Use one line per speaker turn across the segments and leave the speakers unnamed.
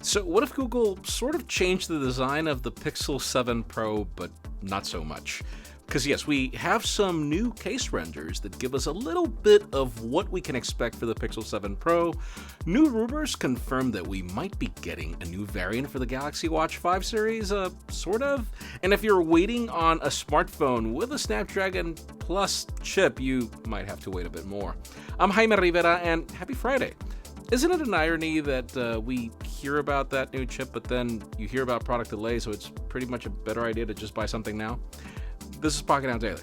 So what if Google sort of changed the design of the Pixel 7 Pro, but not so much? Because yes, we have some new case renders that give us a little bit of what we can expect for the Pixel 7 Pro. New rumors confirm that we might be getting a new variant for the Galaxy Watch5 series, sort of. And if you're waiting on a smartphone with a Snapdragon Plus chip, you might have to wait a bit more. I'm Jaime Rivera, and happy Friday. Isn't it an irony that we hear about that new chip, but then you hear about product delay, so it's pretty much a better idea to just buy something now? This is Pocketnow Daily.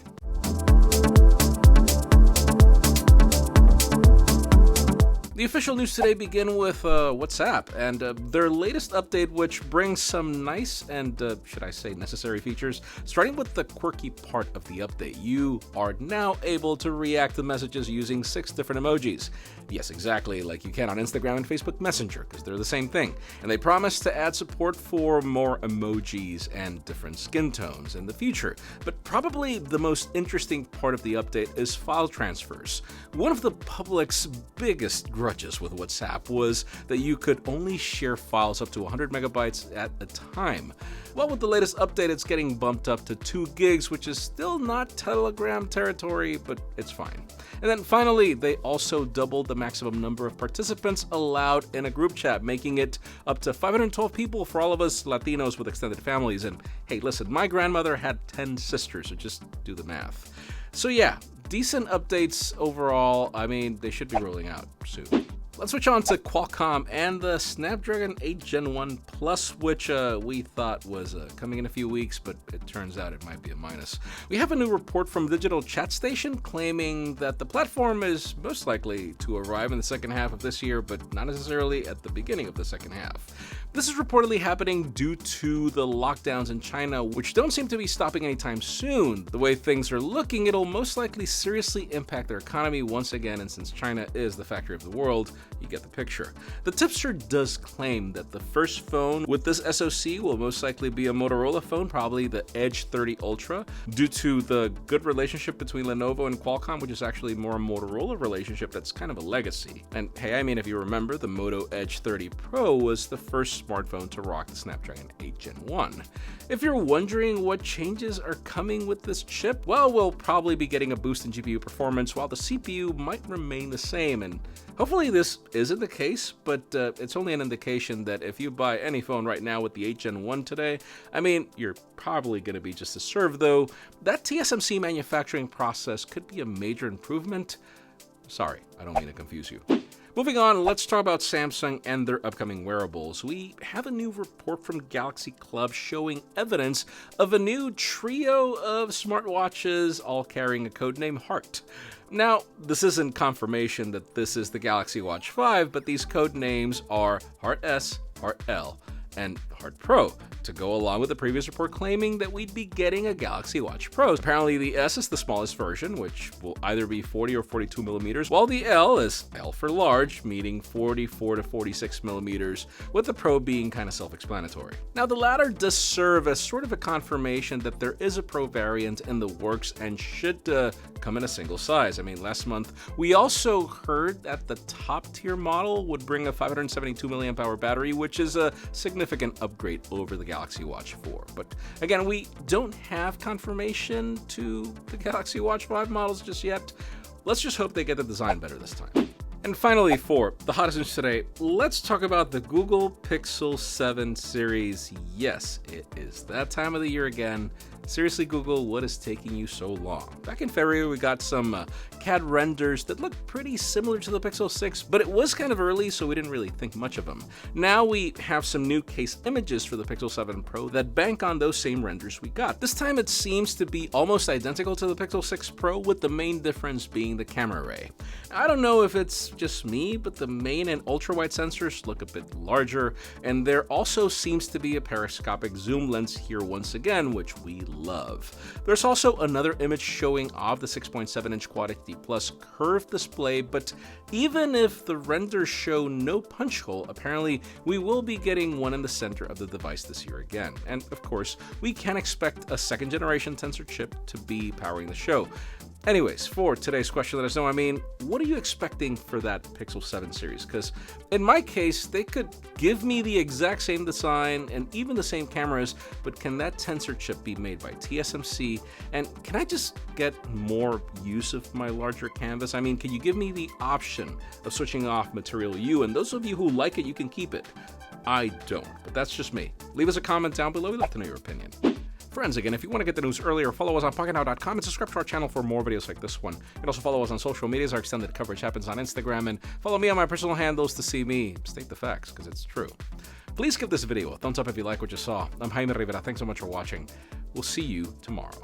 The official news today begin with WhatsApp and their latest update, which brings some nice and, should I say, necessary features. Starting with the quirky part of the update, you are now able to react to messages using 6 different emojis. Yes, exactly like you can on Instagram and Facebook Messenger, because they're the same thing. And they promise to add support for more emojis and different skin tones in the future. But probably the most interesting part of the update is file transfers. One of the public's biggest grudges with WhatsApp was that you could only share files up to 100 megabytes at a time. Well, with the latest update, it's getting bumped up to 2 gigs, which is still not Telegram territory, but it's fine. And then finally, they also doubled the maximum number of participants allowed in a group chat, making it up to 512 people for all of us Latinos with extended families. And hey, listen, my grandmother had 10 sisters, so just do the math. So yeah, decent updates overall. I mean, they should be rolling out soon. Let's switch on to Qualcomm and the Snapdragon 8 Gen 1 Plus, which we thought was coming in a few weeks, but it turns out it might be a minus. We have a new report from Digital Chat Station claiming that the platform is most likely to arrive in the second half of this year, but not necessarily at the beginning of the second half. This is reportedly happening due to the lockdowns in China, which don't seem to be stopping anytime soon. The way things are looking, it'll most likely seriously impact their economy once again, and since China is the factory of the world, you get the picture. The tipster does claim that the first phone with this SoC will most likely be a Motorola phone, probably the Edge 30 Ultra, due to the good relationship between Lenovo and Qualcomm, which is actually more a Motorola relationship that's kind of a legacy. And hey, I mean, if you remember, the Moto Edge 30 Pro was the first smartphone to rock the Snapdragon 8 Gen 1. If you're wondering what changes are coming with this chip, well, we'll probably be getting a boost in GPU performance while the CPU might remain the same, and hopefully this isn't the case, but it's only an indication that if you buy any phone right now with the 8 Gen 1 today, I mean, you're probably going to be just as served, though that TSMC manufacturing process could be a major improvement. Sorry, I don't mean to confuse you. Moving on, let's talk about Samsung and their upcoming wearables. We have a new report from Galaxy Club showing evidence of a new trio of smartwatches, all carrying a codename Heart. Now, this isn't confirmation that this is the Galaxy Watch 5, but these code names are Heart S, Heart L, and Heart Pro, to go along with the previous report claiming that we'd be getting a Galaxy Watch Pro. Apparently the S is the smallest version, which will either be 40 or 42 millimeters, while the L is L for large, meaning 44 to 46 millimeters, with the Pro being kind of self-explanatory. Now the latter does serve as sort of a confirmation that there is a Pro variant in the works and should come in a single size. I mean, last month we also heard that the top tier model would bring a 572 milliamp hour battery, which is a significant upgrade over the Galaxy Watch 4. But again, we don't have confirmation to the Galaxy Watch 5 models just yet. Let's just hope they get the design better this time. And finally, for the hottest news today, let's talk about the Google Pixel 7 series. Yes, it is that time of the year again. Seriously, Google, what is taking you so long? Back in February, we got some CAD renders that looked pretty similar to the Pixel 6, but it was kind of early, so we didn't really think much of them. Now we have some new case images for the Pixel 7 Pro that bank on those same renders we got. This time it seems to be almost identical to the Pixel 6 Pro, with the main difference being the camera array. I don't know if it's just me, but the main and ultra-wide sensors look a bit larger, and there also seems to be a periscopic zoom lens here once again, which we love. There's also another image showing off the 6.7-inch Quad HD Plus curved display, but even if the renders show no punch hole, apparently we will be getting one in the center of the device this year again. And of course, we can expect a second generation tensor chip to be powering the show. Anyways, for today's question, let us know, what are you expecting for that Pixel 7 series? Because in my case, they could give me the exact same design and even the same cameras, but can that tensor chip be made by TSMC? And can I just get more use of my larger canvas? Can you give me the option of switching off Material U? And those of you who like it, you can keep it. I don't, but that's just me. Leave us a comment down below. We'd love to know your opinion. Friends, again, if you want to get the news earlier, follow us on Pocketnow.com and subscribe to our channel for more videos like this one. You can also follow us on social medias. Our extended coverage happens on Instagram, and follow me on my personal handles to see me state the facts, because it's true. Please give this video a thumbs up if you like what you saw. I'm Jaime Rivera. Thanks so much for watching. We'll see you tomorrow.